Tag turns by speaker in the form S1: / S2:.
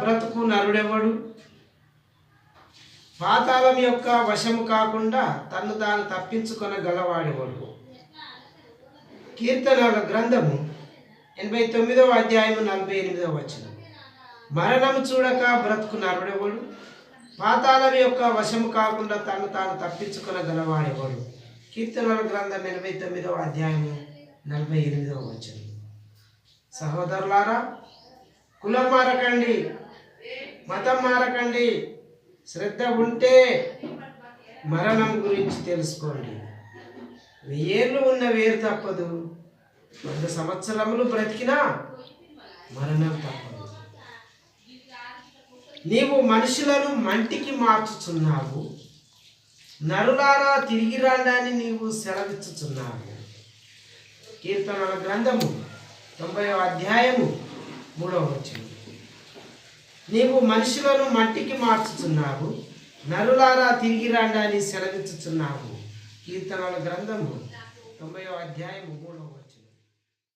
S1: బ్రతుకు నరుడెవడు? పాతాళం యొక్క వశము కాకుండా తన్ను తాను తప్పించుకొనగలవాడెవడు? కీర్తనల గ్రంథము 89వ అధ్యాయము 48వ వచనం. మరణము చూడక బ్రతుకు నరుడెవడు? పాతాళం యొక్క వశము కాకుండా తన్ను తాను తప్పించుకొనగలవాడెవడు? కీర్తనల గ్రంథం 89వ అధ్యాయము 48వ వచనం. సహోదరులారా, కులం మారకండి, మతం మారకండి. శ్రద్ధ ఉంటే మరణం గురించి తెలుసుకోండి. 1000 ఏళ్ళు ఉన్న వేరు తప్పదు, 100 సంవత్సరములు బ్రతికినా మరణం తప్పదు. నీవు మనుషులను మంటికి మార్చుచున్నావు, నరులారా తిరిగి రాండని నీవు సెలవిచ్చుచున్నావు. కీర్తనల గ్రంథము 90వ అధ్యాయము 3వ వచనం. నీవు మనుషులను మట్టికి మార్చుచున్నావు, నరులారా తిరిగి రాండని సెలవిచ్చుచున్నావు. కీర్తనల గ్రంథము 90వ అధ్యాయము 3వ వచనం.